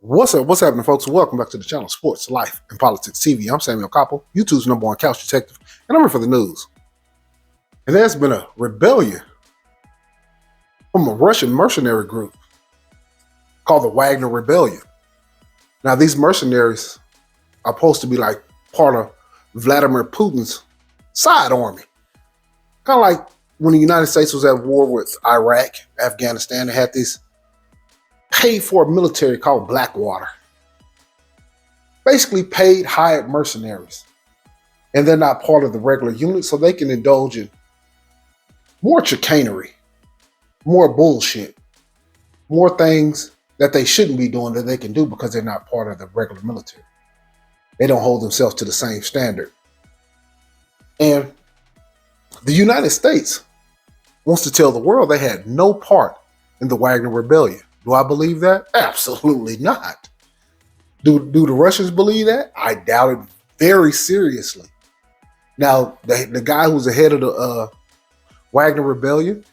What's up? What's happening, folks? Welcome back to the channel Sports, Life, and Politics TV. I'm Samuel Koppel, YouTube's #1 couch detective, and I'm here for the news. And there's been a rebellion from a Russian mercenary group called the Wagner Rebellion. Now, these mercenaries are supposed to be like part of Vladimir Putin's side army. Kind of like when the United States was at war with Iraq, Afghanistan, they had these paid-for military called Blackwater. Basically paid, hired mercenaries. And they're not part of the regular unit, so they can indulge in more chicanery, more bullshit, more things that they shouldn't be doing that they can do because they're not part of the regular military. They don't hold themselves to the same standard. And the United States wants to tell the world they had no part in the Wagner Rebellion. Do I believe that? Absolutely not. Do the Russians believe that? I doubt it very seriously. Now, the guy who's the head of the Wagner Rebellion,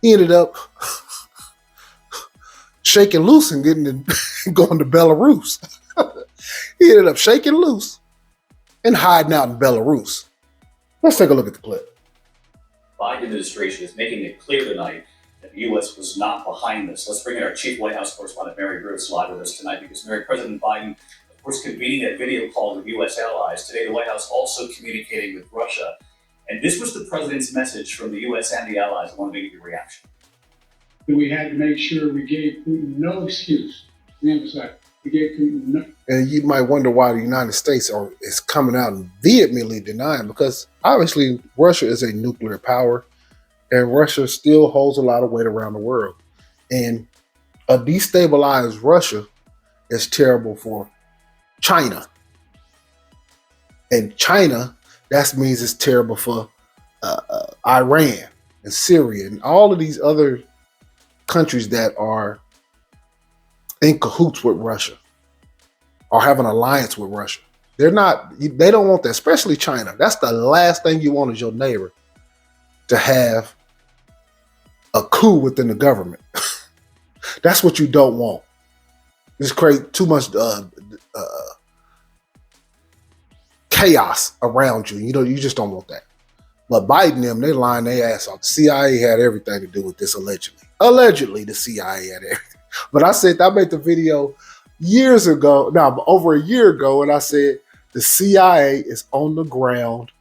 he ended up shaking loose and going to Belarus. He ended up shaking loose and hiding out in Belarus. Let's take a look at the clip. Biden administration is making it clear tonight that the U.S. was not behind this. Let's bring in our chief White House correspondent, Mary Bruce, live with us tonight because President Biden, of course, convening that video call with U.S. allies. Today, the White House also communicating with Russia. And this was the president's message from the U.S. and the allies. I want to get your reaction. We had to make sure we gave Putin no excuse. We emphasize, we gave Putin no. And you might wonder why the United States is coming out and vehemently denying, because obviously Russia is a nuclear power. And Russia still holds a lot of weight around the world. And a destabilized Russia is terrible for China. And China, that means it's terrible for Iran and Syria and all of these other countries that are in cahoots with Russia or have an alliance with Russia. They don't want that, especially China. That's the last thing you want is your neighbor to have a coup within the government. That's what you don't want. It's create too much chaos around you. You just don't want that. But Biden them, they lying their ass off. The CIA had everything to do with this allegedly. Allegedly, the CIA had everything. But I made the video years ago, over a year ago, and I said the CIA is on the ground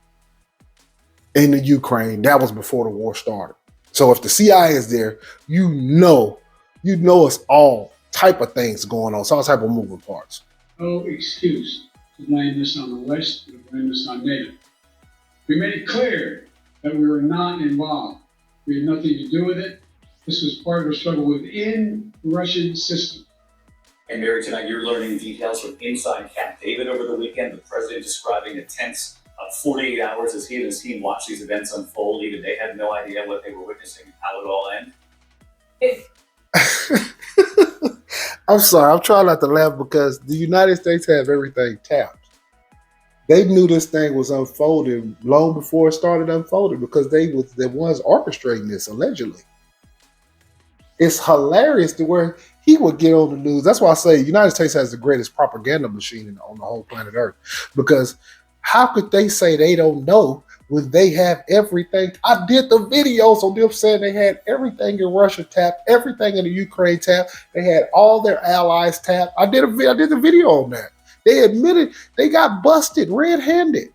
in the Ukraine. That was before the war started. So if the CIA is there, you know it's all type of things going on, it's all type of moving parts. No excuse to blame this on the West, to blame this on NATO. We made it clear that we were not involved. We had nothing to do with it. This was part of a struggle within the Russian system. And Mary, tonight you're learning details from inside Camp David over the weekend. The president describing a tense 48 hours as he and his team watched these events unfold. Even they had no idea what they were witnessing and how it all ended. I'm sorry, I'm trying not to laugh because the United States have everything tapped. They knew this thing was unfolding long before it started unfolding because they was the ones orchestrating this, allegedly. It's hilarious to where he would get on the news. That's why I say the United States has the greatest propaganda machine on the whole planet Earth, because how could they say they don't know when they have everything? I did the videos on them saying they had everything in Russia tapped, everything in the Ukraine tapped. They had all their allies tapped. I did the video on that. They admitted they got busted red-handed.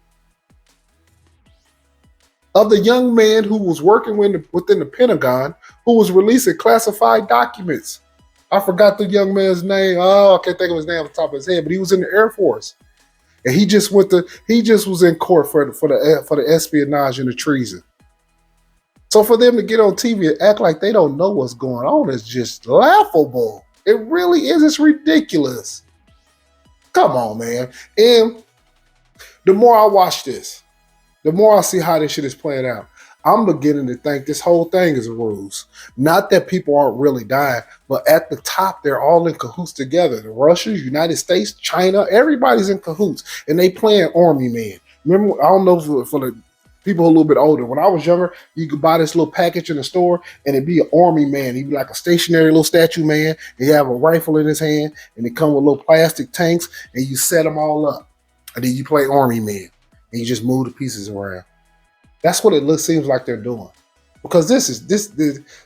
Of the young man who was working within the Pentagon, who was releasing classified documents. I forgot the young man's name. Oh, I can't think of his name off the top of his head, but he was in the Air Force. And he just was in court for the espionage and the treason. So for them to get on TV and act like they don't know what's going on is just laughable. It really is. It's ridiculous. Come on, man. And the more I watch this, the more I see how this shit is playing out, I'm beginning to think this whole thing is a ruse. Not that people aren't really dying, but at the top, they're all in cahoots together. The Russians, United States, China, everybody's in cahoots. And they playing army man. Remember, I don't know for the People a little bit older. When I was younger, you could buy this little package in the store and it'd be an army man. He'd be like a stationary little statue man. And he have a rifle in his hand and they come with little plastic tanks and you set them all up. And then you play army man and you just move the pieces around. That's what seems like they're doing. Because this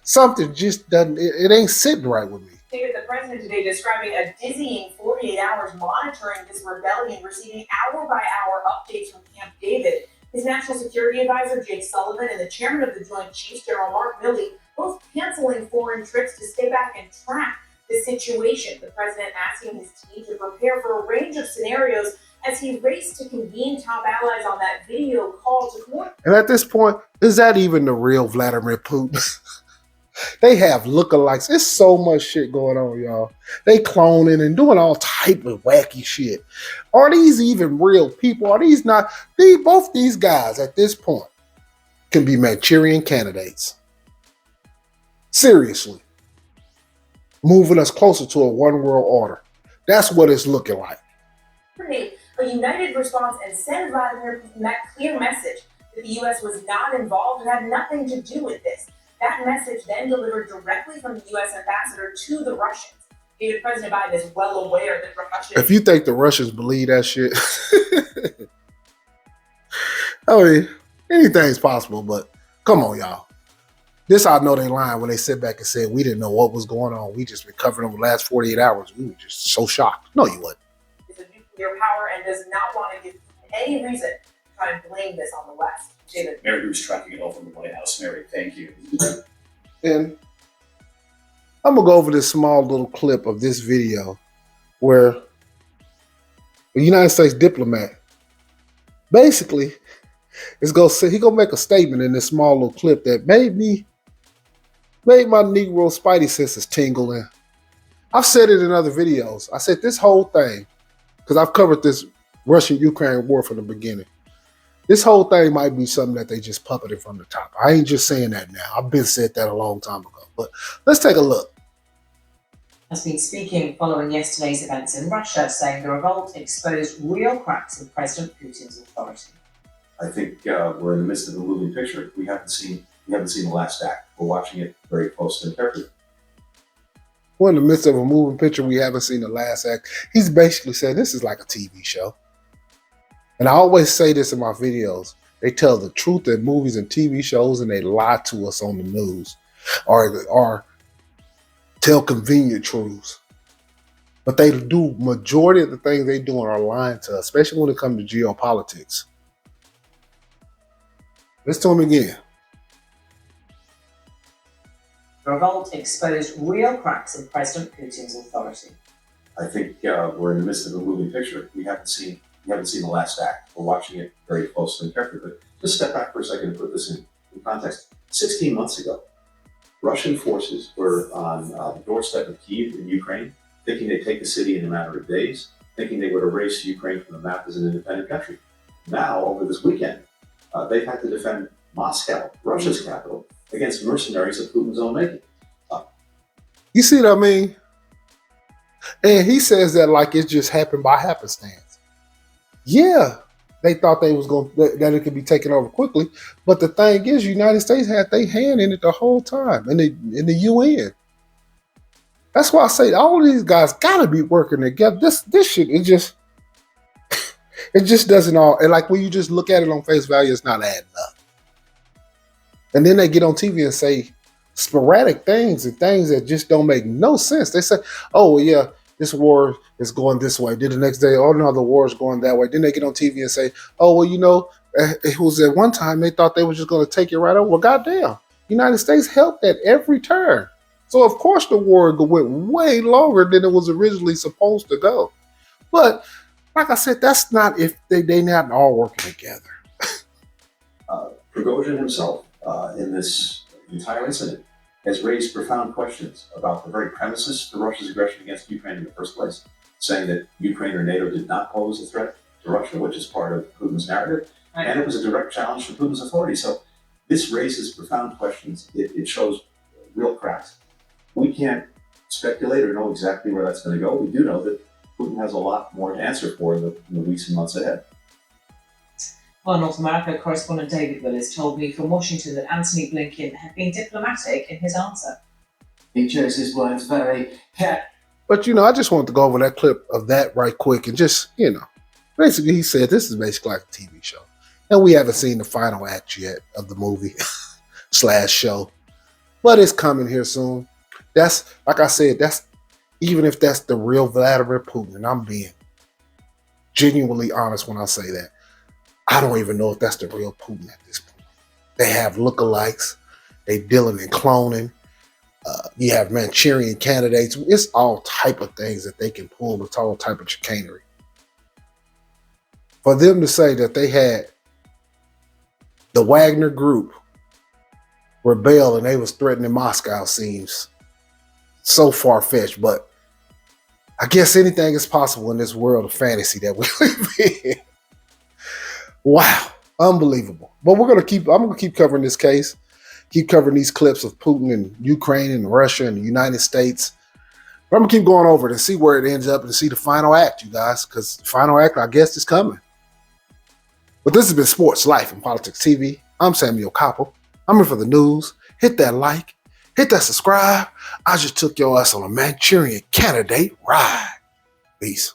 something just doesn't, it ain't sitting right with me. David, the president today describing a dizzying 48 hours monitoring this rebellion, receiving hour-by-hour updates from Camp David. His national security advisor, Jake Sullivan, and the chairman of the Joint Chiefs, General Mark Milley, both canceling foreign trips to stay back and track the situation. The president asking his team to prepare for a range of scenarios as he raced to convene top allies on that video call to coordinate. And at this point, is that even the real Vladimir Putin? They have lookalikes. There's so much shit going on, y'all. They cloning and doing all type of wacky shit. Are these even real people? Are these not? Both these guys at this point can be Manchurian candidates. Seriously. Moving us closer to a one world order. That's what it's looking like. A united response and send Wagner that clear message that the U.S. was not involved and had nothing to do with this. That message then delivered directly from the U.S. ambassador to the Russians. David, President Biden is well aware that Russia... If you think the Russians believe that shit, I mean, anything's possible, but come on, y'all. This I know they lying when they sit back and say, we didn't know what was going on. We just been covering over the last 48 hours. We were just so shocked. No, you wasn't. It's a nuclear power and does not want to give any reason to try and blame this on the West. David. Mary Bruce tracking it all from the White House. Mary, thank you. And I'm going to go over this small little clip of this video where a United States diplomat basically is going to say, he going to make a statement in this small little clip that made my Negro spidey senses tingle. And I've said it in other videos. I said this whole thing, because I've covered this Russian-Ukraine war from the beginning. This whole thing might be something that they just puppeted from the top. I ain't just saying that now. I've been said that a long time ago. But let's take a look. Has been speaking following yesterday's events in Russia, saying the revolt exposed real cracks in President Putin's authority. I think we're in the midst of a moving picture. We haven't seen the last act. We're watching it very closely and carefully. We're in the midst of a moving picture. We haven't seen the last act. He's basically saying this is like a TV show. And I always say this in my videos. They tell the truth in movies and TV shows and they lie to us on the news or tell convenient truths. But they do, majority of the things they do are lying to us, especially when it comes to geopolitics. Let's tell them again. The revolt exposed real cracks in President Putin's authority. I think we're in the midst of a moving picture. We haven't seen the last act. We're watching it very closely and carefully. But just step back for a second and put this in context. 16 months ago, Russian forces were on the doorstep of Kyiv in Ukraine, thinking they'd take the city in a matter of days, thinking they would erase Ukraine from the map as an independent country. Now, over this weekend, they've had to defend Moscow, Russia's capital, against mercenaries of Putin's own making. You see what I mean? And he says that like it just happened by happenstance. Yeah, they thought that it could be taken over quickly, but the thing is, United States had their hand in it the whole time, in the UN. That's why I say all these guys gotta be working together. This shit, it just doesn't all. And like when you just look at it on face value, it's not adding up. And then they get on TV and say sporadic things and things that just don't make no sense. They say, oh, yeah, this war is going this way. Then the next day, oh, no, the war is going that way. Then they get on TV and say, oh, well, you know, it was at one time they thought they were just going to take it right over. Well, goddamn, United States helped at every turn. So, of course, the war went way longer than it was originally supposed to go. But, like I said, that's not if they not all working together. Prigozhin himself, in this entire incident, has raised profound questions about the very premises for Russia's aggression against Ukraine in the first place, saying that Ukraine or NATO did not pose a threat to Russia, which is part of Putin's narrative, and it was a direct challenge to Putin's authority. So this raises profound questions. It shows real cracks. We can't speculate or know exactly where that's going to go. We do know that Putin has a lot more to answer for in the weeks and months ahead. Well, North America correspondent David Willis told me from Washington that Antony Blinken had been diplomatic in his answer. He chose his words very carefully. But, I just wanted to go over that clip of that right quick and just, basically he said this is basically like a TV show. And we haven't seen the final act yet of the movie / show. But it's coming here soon. That's, like I said, that's even if that's the real Vladimir Putin, and I'm being genuinely honest when I say that, I don't even know if that's the real Putin at this point. They have lookalikes. They dealing in cloning. You have Manchurian candidates. It's all type of things that they can pull. It's all type of chicanery. For them to say that they had the Wagner group rebel and they was threatening Moscow seems so far-fetched, but I guess anything is possible in this world of fantasy that we live in. Wow, unbelievable. But I'm gonna keep covering this case, keep covering these clips of Putin and Ukraine and Russia and the United States. But I'm gonna keep going over it and see where it ends up and see the final act, you guys, because the final act, I guess, is coming. But this has been Sports Life and Politics TV. I'm Samuel Koppel. I'm here for the news. Hit that like, hit that subscribe. I just took your ass on a Manchurian candidate ride. Peace.